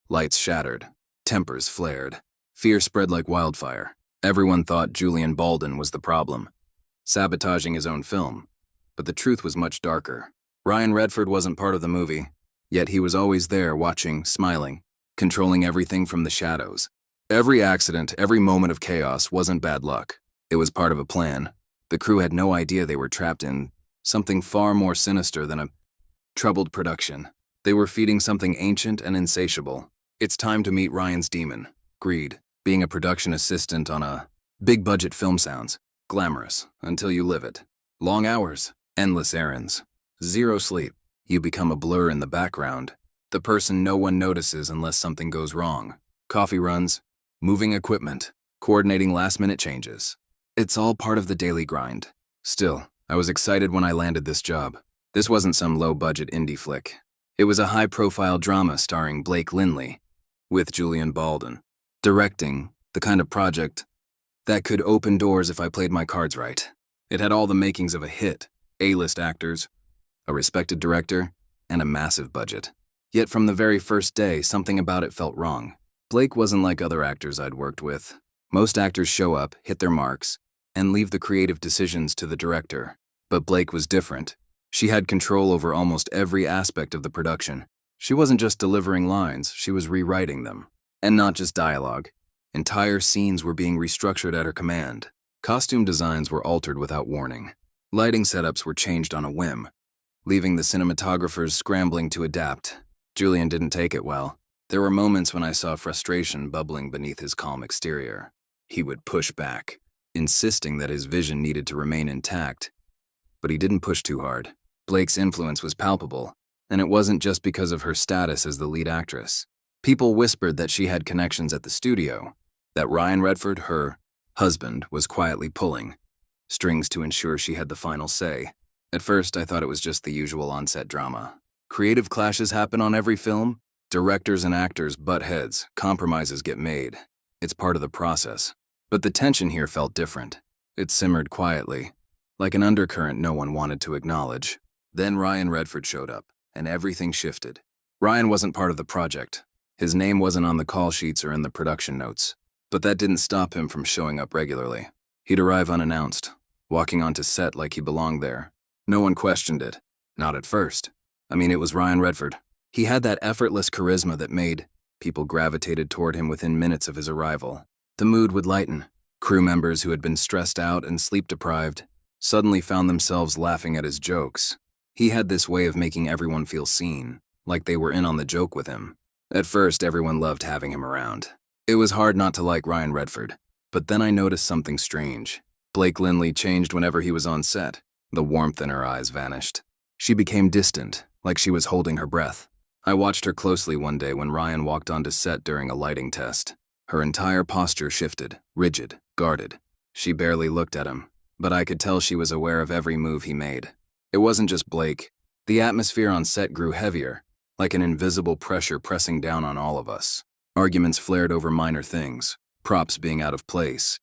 Lights shattered. Tempers flared. Fear spread like wildfire. Everyone thought Julian Baldwin was the problem, sabotaging his own film. But the truth was much darker. Ryan Redford wasn't part of the movie, yet he was always there watching, smiling, controlling everything from the shadows. Every accident, every moment of chaos wasn't bad luck. It was part of a plan. The crew had no idea they were trapped in something far more sinister than a troubled production. They were feeding something ancient and insatiable. It's time to meet Ryan's demon, greed. Being a production assistant on a big-budget film sounds glamorous until you live it. Long hours, endless errands, zero sleep. You become a blur in the background, the person no one notices unless something goes wrong. Coffee runs, moving equipment, coordinating last-minute changes. It's all part of the daily grind. Still, I was excited when I landed this job. This wasn't some low-budget indie flick. It was a high-profile drama starring Blake Lively with Julian Baldwin. Directing, the kind of project that could open doors if I played my cards right. It had all the makings of a hit, A-list actors, a respected director, and a massive budget. Yet from the very first day, something about it felt wrong. Blake wasn't like other actors I'd worked with. Most actors show up, hit their marks, and leave the creative decisions to the director. But Blake was different. She had control over almost every aspect of the production. She wasn't just delivering lines, she was rewriting them. And not just dialogue. Entire scenes were being restructured at her command. Costume designs were altered without warning. Lighting setups were changed on a whim, leaving the cinematographers scrambling to adapt. Julian didn't take it well. There were moments when I saw frustration bubbling beneath his calm exterior. He would push back, insisting that his vision needed to remain intact. But he didn't push too hard. Blake's influence was palpable, and it wasn't just because of her status as the lead actress. People whispered that she had connections at the studio, that Ryan Redford, her husband, was quietly pulling strings to ensure she had the final say. At first, I thought it was just the usual on-set drama. Creative clashes happen on every film. Directors and actors butt heads. Compromises get made. It's part of the process. But the tension here felt different. It simmered quietly, like an undercurrent no one wanted to acknowledge. Then Ryan Redford showed up, and everything shifted. Ryan wasn't part of the project. His name wasn't on the call sheets or in the production notes. But that didn't stop him from showing up regularly. He'd arrive unannounced, walking onto set like he belonged there. No one questioned it. Not at first. I mean, it was Ryan Redford. He had that effortless charisma that made people gravitated toward him within minutes of his arrival. The mood would lighten. Crew members who had been stressed out and sleep-deprived suddenly found themselves laughing at his jokes. He had this way of making everyone feel seen, like they were in on the joke with him. At first, everyone loved having him around. It was hard not to like Ryan Redford, but then I noticed something strange. Blake Lively changed whenever he was on set. The warmth in her eyes vanished. She became distant, like she was holding her breath. I watched her closely one day when Ryan walked onto set during a lighting test. Her entire posture shifted, rigid, guarded. She barely looked at him, but I could tell she was aware of every move he made. It wasn't just Blake. The atmosphere on set grew heavier, like an invisible pressure pressing down on all of us. Arguments flared over minor things, props being out of place,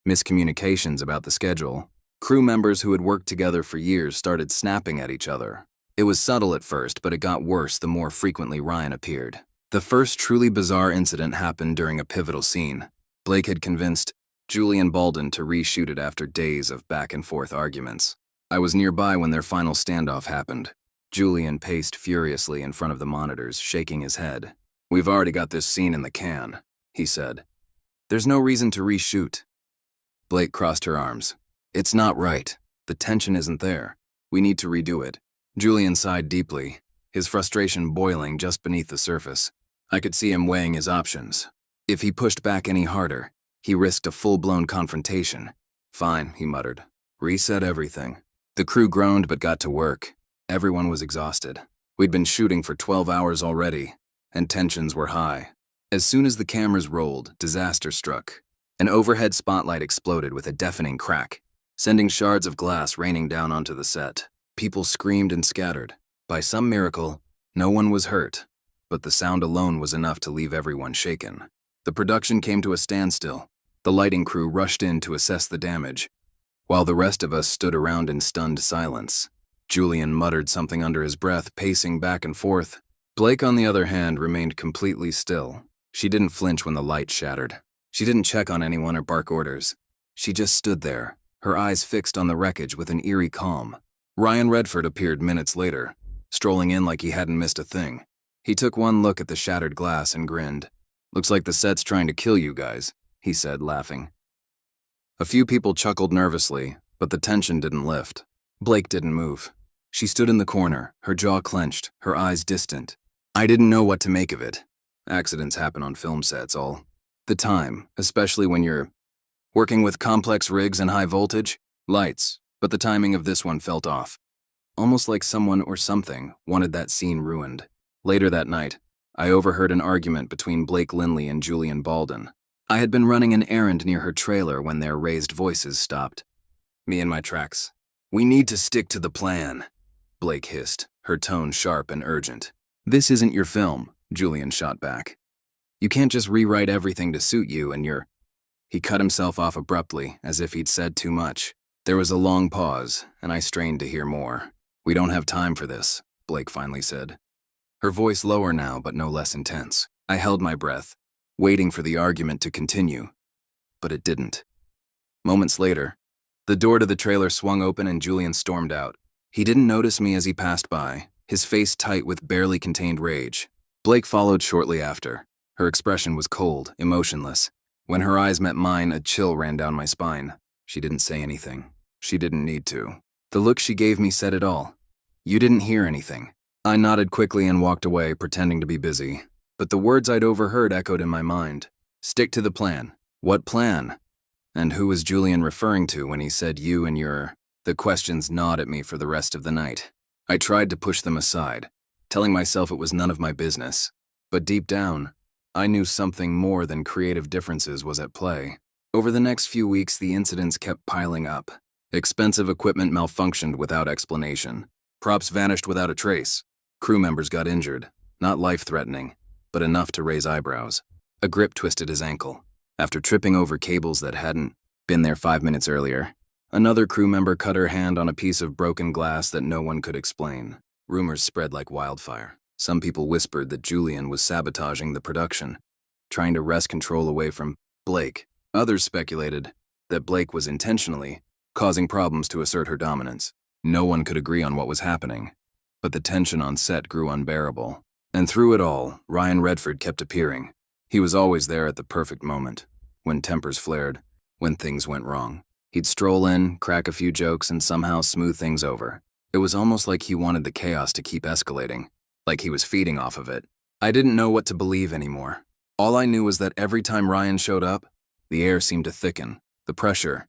miscommunications about the schedule. Crew members who had worked together for years started snapping at each other. It was subtle at first, but it got worse the more frequently Ryan appeared. The first truly bizarre incident happened during a pivotal scene. Blake had convinced Julian Baldwin to reshoot it after days of back-and-forth arguments. I was nearby when their final standoff happened. Julian paced furiously in front of the monitors, shaking his head. "We've already got this scene in the can," he said. "There's no reason to reshoot." Blake crossed her arms. "It's not right. The tension isn't there. We need to redo it." Julian sighed deeply, his frustration boiling just beneath the surface. I could see him weighing his options. If he pushed back any harder, he risked a full-blown confrontation. "Fine," he muttered. "Reset everything." The crew groaned but got to work. Everyone was exhausted. We'd been shooting for 12 hours already, and tensions were high. As soon as the cameras rolled, disaster struck. An overhead spotlight exploded with a deafening crack, sending shards of glass raining down onto the set. People screamed and scattered. By some miracle, no one was hurt, but the sound alone was enough to leave everyone shaken. The production came to a standstill. The lighting crew rushed in to assess the damage, while the rest of us stood around in stunned silence. Julian muttered something under his breath, pacing back and forth. Blake, on the other hand, remained completely still. She didn't flinch when the light shattered. She didn't check on anyone or bark orders. She just stood there, her eyes fixed on the wreckage with an eerie calm. Ryan Redford appeared minutes later, strolling in like he hadn't missed a thing. He took one look at the shattered glass and grinned. "Looks like the set's trying to kill you guys," he said, laughing. A few people chuckled nervously, but the tension didn't lift. Blake didn't move. She stood in the corner, her jaw clenched, her eyes distant. I didn't know what to make of it. Accidents happen on film sets all the time, especially when you're working with complex rigs and high voltage lights, but the timing of this one felt off. Almost like someone or something wanted that scene ruined. Later that night, I overheard an argument between Blake Lindley and Julian Baldwin. I had been running an errand near her trailer when their raised voices stopped me in my tracks. "We need to stick to the plan," Blake hissed, her tone sharp and urgent. "This isn't your film," Julian shot back. "You can't just rewrite everything to suit you and your—" He cut himself off abruptly, as if he'd said too much. There was a long pause, and I strained to hear more. "We don't have time for this," Blake finally said. Her voice lower now, but no less intense. I held my breath, waiting for the argument to continue. But it didn't. Moments later, the door to the trailer swung open and Julian stormed out. He didn't notice me as he passed by, his face tight with barely contained rage. Blake followed shortly after. Her expression was cold, emotionless. When her eyes met mine, a chill ran down my spine. She didn't say anything. She didn't need to. The look she gave me said it all. "You didn't hear anything." I nodded quickly and walked away, pretending to be busy. But the words I'd overheard echoed in my mind. Stick to the plan. What plan? And who was Julian referring to when he said you and your— The questions gnawed at me for the rest of the night. I tried to push them aside, telling myself it was none of my business. But deep down, I knew something more than creative differences was at play. Over the next few weeks, the incidents kept piling up. Expensive equipment malfunctioned without explanation. Props vanished without a trace. Crew members got injured, not life-threatening, but enough to raise eyebrows. A grip twisted his ankle. After tripping over cables that hadn't been there 5 minutes earlier, another crew member cut her hand on a piece of broken glass that no one could explain. Rumors spread like wildfire. Some people whispered that Julian was sabotaging the production, trying to wrest control away from Blake. Others speculated that Blake was intentionally causing problems to assert her dominance. No one could agree on what was happening, but the tension on set grew unbearable. And through it all, Ryan Redford kept appearing. He was always there at the perfect moment, when tempers flared, when things went wrong. He'd stroll in, crack a few jokes, and somehow smooth things over. It was almost like he wanted the chaos to keep escalating, like he was feeding off of it. I didn't know what to believe anymore. All I knew was that every time Ryan showed up, the air seemed to thicken, the pressure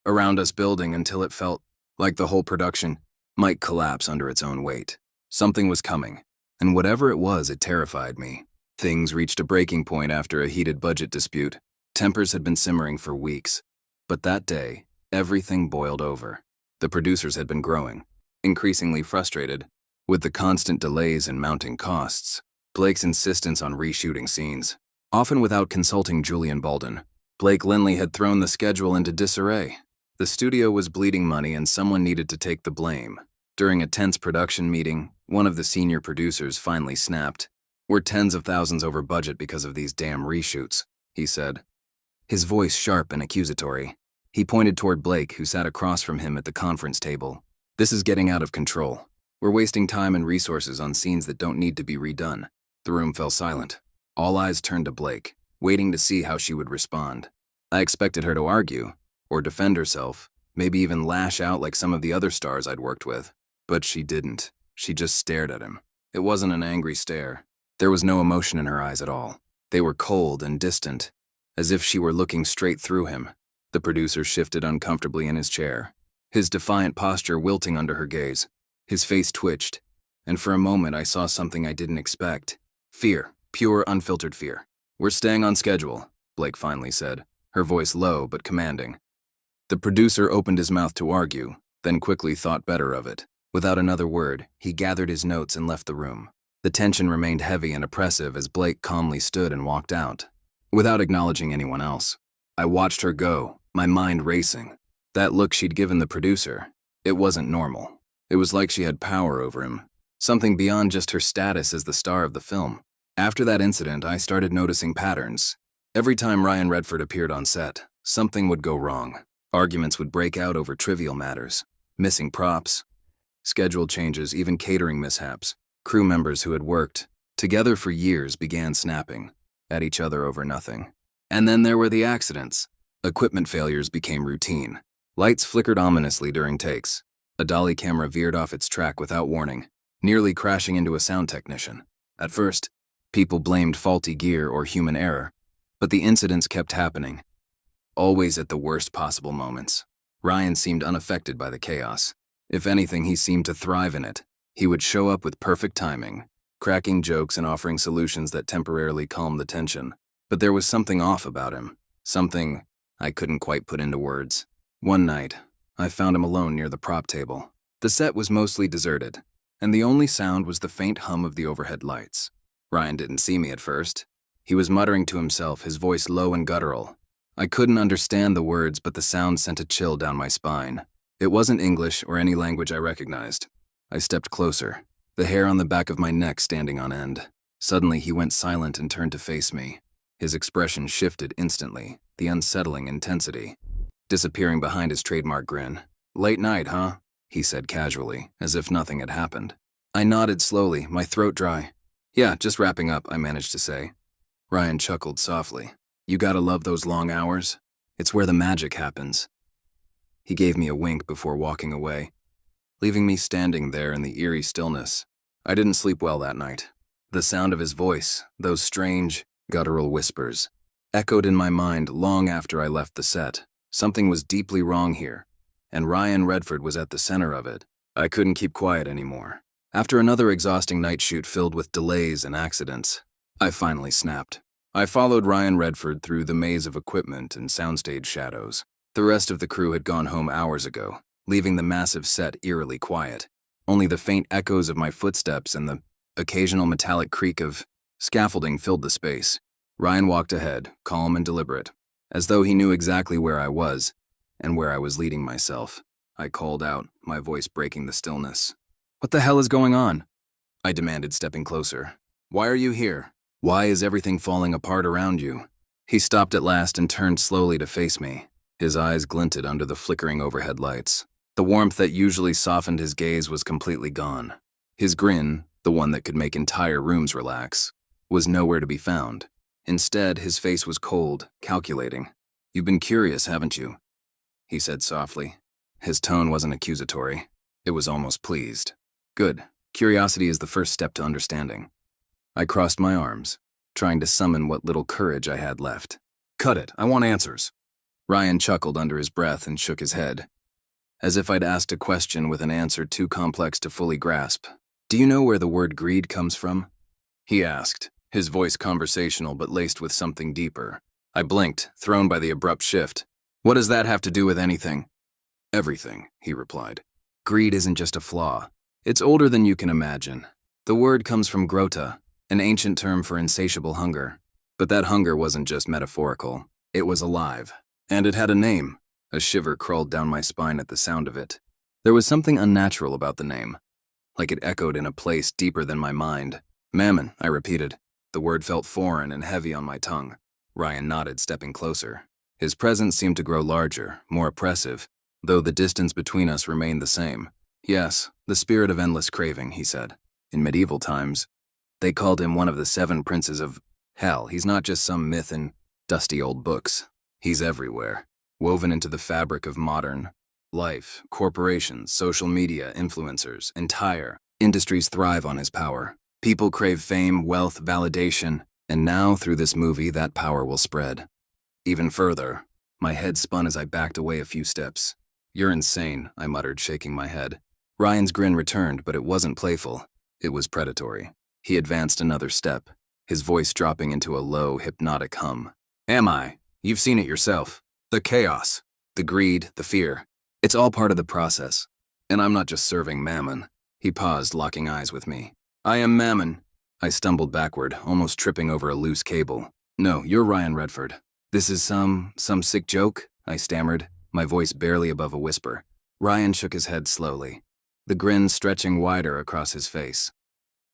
around us building until it felt like the whole production might collapse under its own weight. Something was coming, and whatever it was, it terrified me. Things reached a breaking point after a heated budget dispute. Tempers had been simmering for weeks, but that day, everything boiled over. The producers had been growing, increasingly frustrated with the constant delays and mounting costs. Blake's insistence on reshooting scenes, often without consulting Julian Baldwin. Blake Lindley had thrown the schedule into disarray. The studio was bleeding money and someone needed to take the blame. During a tense production meeting, one of the senior producers finally snapped. "We're tens of thousands over budget because of these damn reshoots," he said, his voice sharp and accusatory. He pointed toward Blake, who sat across from him at the conference table. "This is getting out of control. We're wasting time and resources on scenes that don't need to be redone." The room fell silent. All eyes turned to Blake, waiting to see how she would respond. I expected her to argue, or defend herself, maybe even lash out like some of the other stars I'd worked with. But she didn't. She just stared at him. It wasn't an angry stare. There was no emotion in her eyes at all. They were cold and distant, as if she were looking straight through him. The producer shifted uncomfortably in his chair, his defiant posture wilting under her gaze. His face twitched, and for a moment I saw something I didn't expect. Fear, pure, unfiltered fear. "We're staying on schedule," Blake finally said, her voice low but commanding. The producer opened his mouth to argue, then quickly thought better of it. Without another word, he gathered his notes and left the room. The tension remained heavy and oppressive as Blake calmly stood and walked out, without acknowledging anyone else. I watched her go, my mind racing. That look she'd given the producer, it wasn't normal. It was like she had power over him, something beyond just her status as the star of the film. After that incident, I started noticing patterns. Every time Ryan Redford appeared on set, something would go wrong. Arguments would break out over trivial matters, missing props, schedule changes, even catering mishaps. Crew members who had worked together for years began snapping at each other over nothing. And then there were the accidents. Equipment failures became routine. Lights flickered ominously during takes. A dolly camera veered off its track without warning, nearly crashing into a sound technician. At first, people blamed faulty gear or human error, but the incidents kept happening, always at the worst possible moments. Ryan seemed unaffected by the chaos. If anything, he seemed to thrive in it. He would show up with perfect timing, cracking jokes and offering solutions that temporarily calmed the tension. But there was something off about him, something I couldn't quite put into words. One night, I found him alone near the prop table. The set was mostly deserted, and the only sound was the faint hum of the overhead lights. Ryan didn't see me at first. He was muttering to himself, his voice low and guttural. I couldn't understand the words, but the sound sent a chill down my spine. It wasn't English or any language I recognized. I stepped closer, the hair on the back of my neck standing on end. Suddenly, he went silent and turned to face me. His expression shifted instantly, the unsettling intensity, disappearing behind his trademark grin. "Late night, huh?" he said casually, as if nothing had happened. I nodded slowly, my throat dry. "Yeah, just wrapping up," I managed to say. Ryan chuckled softly. "You gotta love those long hours. It's where the magic happens." He gave me a wink before walking away, leaving me standing there in the eerie stillness. I didn't sleep well that night. The sound of his voice, those strange, guttural whispers, echoed in my mind long after I left the set. Something was deeply wrong here, and Ryan Redford was at the center of it. I couldn't keep quiet anymore. After another exhausting night shoot filled with delays and accidents, I finally snapped. I followed Ryan Redford through the maze of equipment and soundstage shadows. The rest of the crew had gone home hours ago, leaving the massive set eerily quiet. Only the faint echoes of my footsteps and the occasional metallic creak of scaffolding filled the space. Ryan walked ahead, calm and deliberate, as though he knew exactly where I was and where I was leading myself. I called out, my voice breaking the stillness. "What the hell is going on?" I demanded, stepping closer. "Why are you here? Why is everything falling apart around you?" He stopped at last and turned slowly to face me. His eyes glinted under the flickering overhead lights. The warmth that usually softened his gaze was completely gone. His grin, the one that could make entire rooms relax, was nowhere to be found. Instead, his face was cold, calculating. "You've been curious, haven't you?" he said softly. His tone wasn't accusatory. It was almost pleased. "Good. Curiosity is the first step to understanding." I crossed my arms, trying to summon what little courage I had left. "Cut it. I want answers." Ryan chuckled under his breath and shook his head, as if I'd asked a question with an answer too complex to fully grasp. "Do you know where the word greed comes from?" he asked, his voice conversational but laced with something deeper. I blinked, thrown by the abrupt shift. "What does that have to do with anything?" "Everything," he replied. "Greed isn't just a flaw. It's older than you can imagine. The word comes from grota, an ancient term for insatiable hunger. But that hunger wasn't just metaphorical. It was alive. And it had a name. A shiver crawled down my spine at the sound of it. There was something unnatural about the name, like it echoed in a place deeper than my mind. "Mammon," I repeated. The word felt foreign and heavy on my tongue. Ryan nodded, stepping closer. His presence seemed to grow larger, more oppressive, though the distance between us remained the same. "Yes, the spirit of endless craving," he said. "In medieval times, they called him one of the 7 princes of hell. He's not just some myth in dusty old books. He's everywhere, woven into the fabric of modern life. Corporations, social media, influencers, entire industries thrive on his power. People crave fame, wealth, validation, and now, through this movie, that power will spread. Even further." My head spun as I backed away a few steps. "You're insane," I muttered, shaking my head. Ryan's grin returned, but it wasn't playful. It was predatory. He advanced another step, his voice dropping into a low, hypnotic hum. "Am I? You've seen it yourself. The chaos, the greed, the fear. It's all part of the process. And I'm not just serving mammon." He paused, locking eyes with me. "I am mammon." I stumbled backward, almost tripping over a loose cable. "No, you're Ryan Redford. This is some sick joke?" I stammered, my voice barely above a whisper. Ryan shook his head slowly. the grin stretching wider across his face.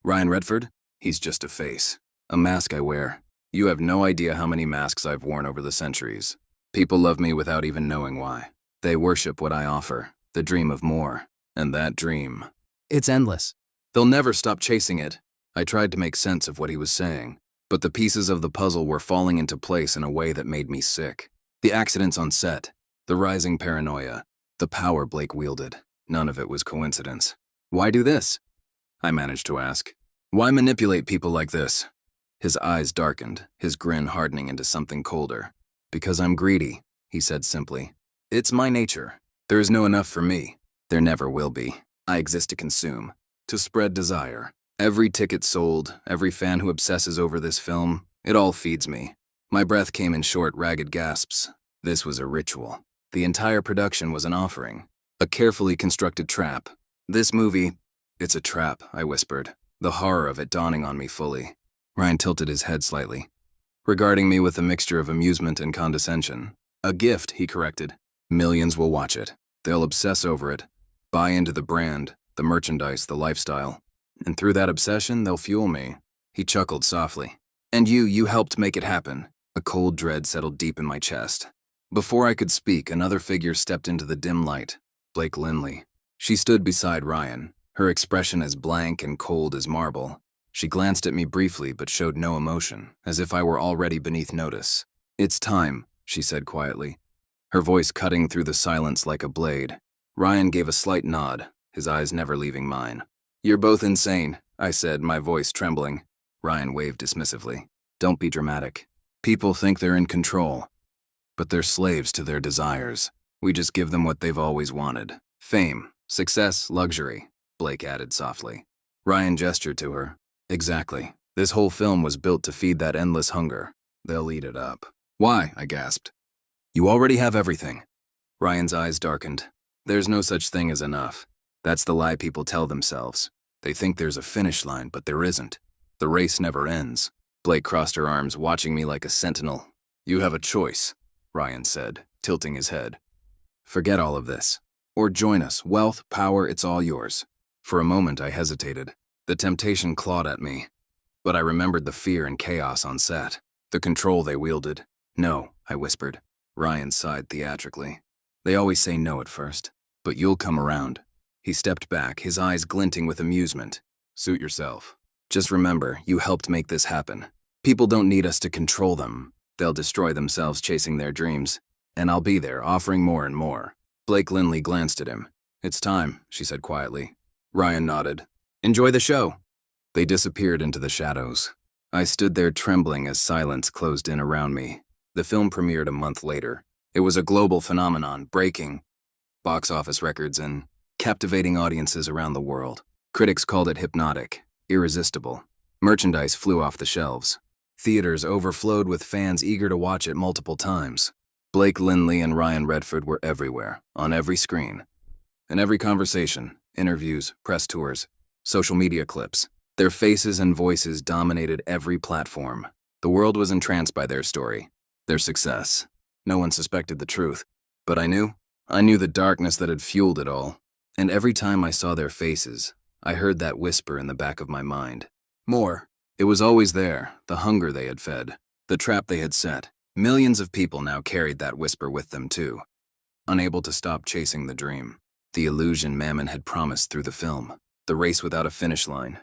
Ryan Redford? He's just a face. A mask I wear. You have no idea how many masks I've worn over the centuries. People love me without even knowing why. They worship what I offer, the dream of more. And that dream, it's endless. They'll never stop chasing it. I tried to make sense of what he was saying, but the pieces of the puzzle were falling into place in a way that made me sick. The accidents on set, the rising paranoia, the power Blake wielded. None of it was coincidence. Why do this? I managed to ask. Why manipulate people like this? His eyes darkened, his grin hardening into something colder. Because I'm greedy, he said simply. It's my nature. There is no enough for me. There never will be. I exist to consume, to spread desire. Every ticket sold, every fan who obsesses over this film, it all feeds me. My breath came in short, ragged gasps. This was a ritual. The entire production was an offering, a carefully constructed trap. This movie, it's a trap, I whispered, the horror of it dawning on me fully. Ryan tilted his head slightly, regarding me with a mixture of amusement and condescension. A gift, he corrected. Millions will watch it. They'll obsess over it, buy into the brand, the merchandise, the lifestyle. And through that obsession, they'll fuel me. He chuckled softly. And you helped make it happen. A cold dread settled deep in my chest. Before I could speak, another figure stepped into the dim light. Blake Lindley. She stood beside Ryan, her expression as blank and cold as marble. She glanced at me briefly but showed no emotion, as if I were already beneath notice. It's time, she said quietly, her voice cutting through the silence like a blade. Ryan gave a slight nod, his eyes never leaving mine. You're both insane, I said, my voice trembling. Ryan waved dismissively. Don't be dramatic. People think they're in control, but they're slaves to their desires. We just give them what they've always wanted. Fame, success, luxury, Blake added softly. Ryan gestured to her. Exactly. This whole film was built to feed that endless hunger. They'll eat it up. Why? I gasped. You already have everything. Ryan's eyes darkened. There's no such thing as enough. That's the lie people tell themselves. They think there's a finish line, but there isn't. The race never ends. Blake crossed her arms, watching me like a sentinel. You have a choice, Ryan said, tilting his head. Forget all of this. Or join us. Wealth, power, it's all yours. For a moment, I hesitated. The temptation clawed at me. But I remembered the fear and chaos on set, the control they wielded. No, I whispered. Ryan sighed theatrically. They always say no at first, but you'll come around. He stepped back, his eyes glinting with amusement. Suit yourself. Just remember, you helped make this happen. People don't need us to control them. They'll destroy themselves chasing their dreams. And I'll be there, offering more and more. Blake Lindley glanced at him. It's time, she said quietly. Ryan nodded. Enjoy the show. They disappeared into the shadows. I stood there trembling as silence closed in around me. The film premiered a month later. It was a global phenomenon, breaking box office records and captivating audiences around the world. Critics called it hypnotic, irresistible. Merchandise flew off the shelves. Theaters overflowed with fans eager to watch it multiple times. Blake Lindley and Ryan Redford were everywhere, on every screen. In every conversation, interviews, press tours, social media clips. Their faces and voices dominated every platform. The world was entranced by their story, their success. No one suspected the truth, but I knew the darkness that had fueled it all. And every time I saw their faces, I heard that whisper in the back of my mind. More. It was always there, the hunger they had fed, the trap they had set. Millions of people now carried that whisper with them too, unable to stop chasing the dream. The illusion Mammon had promised through the film. The race without a finish line.